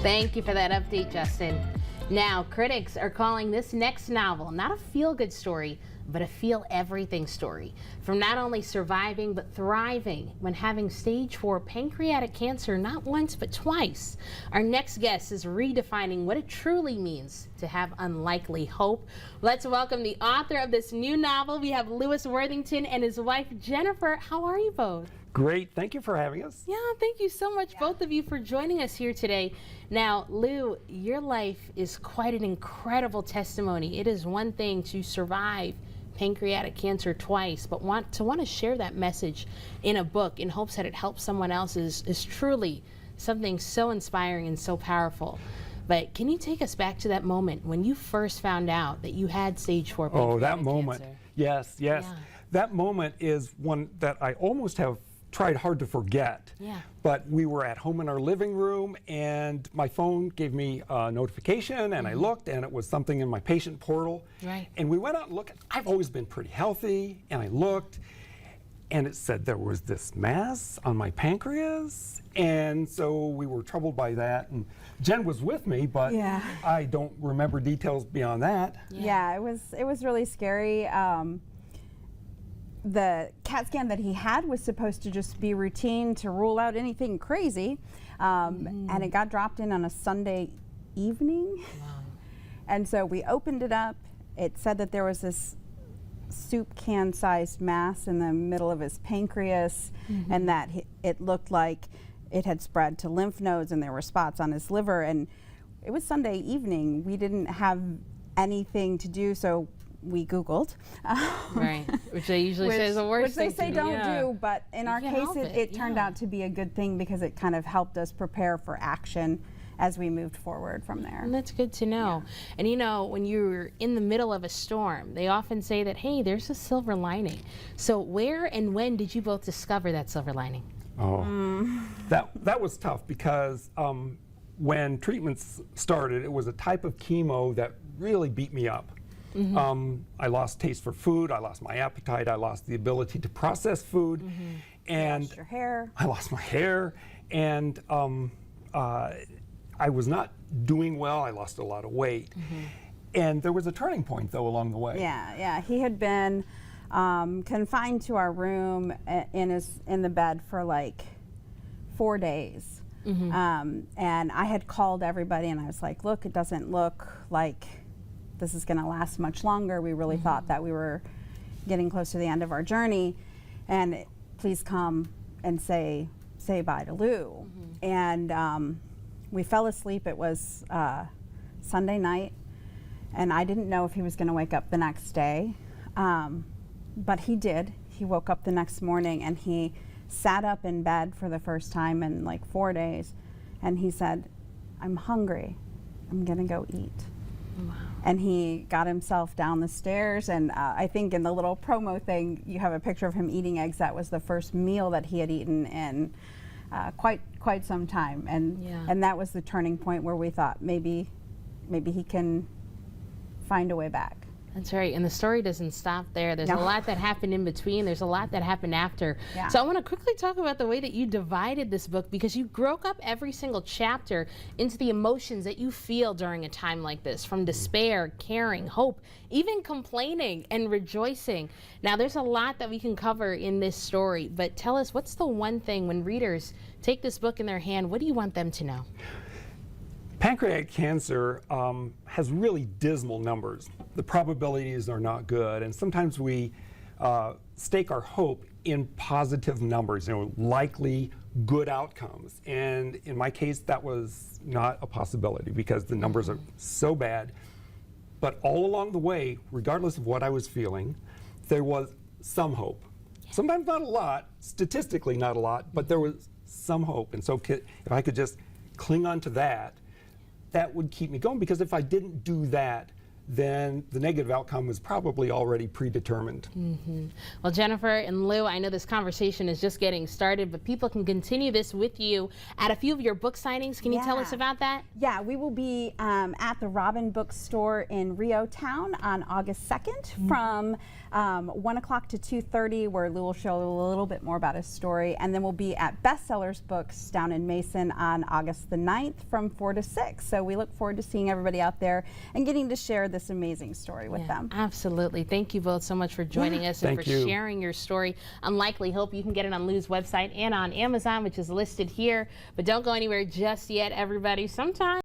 Thank you for that update, Justin. Now, critics are calling this next novel not a feel-good story, but a feel-everything story. From not only surviving, but thriving when having stage 4 pancreatic cancer not once, but twice. Our next guest is redefining what it truly means to have unlikely hope. Let's welcome the author of this new novel. We have Lewis Worthington and his wife, Jennifer. How are you both? Great. Thank you for having us. Yeah, thank you so much, both of you, for joining us here today. Now, Lou, your life is quite an incredible testimony. It is one thing to survive pancreatic cancer twice, but want to share that message in a book in hopes that it helps someone else is truly something so inspiring and so powerful. But can you take us back to that moment when you first found out that you had stage 4 pancreatic cancer? Oh, that moment. Yes. Yeah. That moment is one that I almost have tried hard to forget. Yeah. But we were at home in our living room and my phone gave me a notification and I looked and it was something in my patient portal. Right. And we went out and looked. I've always been pretty healthy and I looked and it said there was this mass on my pancreas. And so we were troubled by that. And Jen was with me, but I don't remember details beyond that. Yeah, it was really scary. The CAT scan that he had was supposed to just be routine to rule out anything crazy, and it got dropped in on a Sunday evening. Wow. And so we opened it up. It said that there was this soup can sized mass in the middle of his pancreas, and that it looked like it had spread to lymph nodes and there were spots on his liver. And it was Sunday evening. We didn't have anything to do, so we Googled. Right, which they usually say is the worst thing. Which they say don't do, but in our case it turned out to be a good thing because it kind of helped us prepare for action as we moved forward from there. And that's good to know. And you know, when you're in the middle of a storm, they often say that, hey, there's a silver lining. So where and when did you both discover that silver lining? Oh, that was tough because when treatments started, it was a type of chemo that really beat me up. I lost taste for food, I lost my appetite, I lost the ability to process food, and you lost your hair. I lost my hair, and I was not doing well. I lost a lot of weight, and there was a turning point though along the way. Yeah. He had been confined to our room in the bed for like 4 days, and I had called everybody, and I was like, "Look, it doesn't look like this is going to last much longer. We really thought that we were getting close to the end of our journey, and please come and say bye to Lou." And we fell asleep. It was Sunday night, and I didn't know if he was going to wake up the next day, but he did. He woke up the next morning, and he sat up in bed for the first time in like 4 days, and he said, "I'm hungry. I'm going to go eat." Wow. And he got himself down the stairs, and I think in the little promo thing you have a picture of him eating eggs. That was the first meal that he had eaten in quite some time, and that was the turning point where we thought maybe he can find a way back. That's right, and the story doesn't stop there. There's a lot that happened in between. There's a lot that happened after. Yeah. So I want to quickly talk about the way that you divided this book, because you broke up every single chapter into the emotions that you feel during a time like this, from despair, caring, hope, even complaining and rejoicing. Now, there's a lot that we can cover in this story, but tell us, what's the one thing when readers take this book in their hand, what do you want them to know? Pancreatic cancer has really dismal numbers. The probabilities are not good, and sometimes we stake our hope in positive numbers, likely good outcomes. And in my case, that was not a possibility because the numbers are so bad. But all along the way, regardless of what I was feeling, there was some hope. Sometimes not a lot, statistically not a lot, but there was some hope. And so if I could just cling on to that, that would keep me going, because if I didn't do that, then the negative outcome was probably already predetermined. Well, Jennifer and Lou, I know this conversation is just getting started, but people can continue this with you at a few of your book signings. Can you tell us about that? Yeah, we will be at the Robin Bookstore in Rio Town on August 2nd from 1 o'clock to 2:30, where Lou will show a little bit more about his story. And then we'll be at Bestsellers Books down in Mason on August the 9th from 4 to 6. So we look forward to seeing everybody out there and getting to share this amazing story with them. Absolutely. Thank you both so much for joining us and Thank for you. sharing your story. Unlikely Hope, you can get it on Lou's website and on Amazon, which is listed here. But don't go anywhere just yet, everybody. Sometime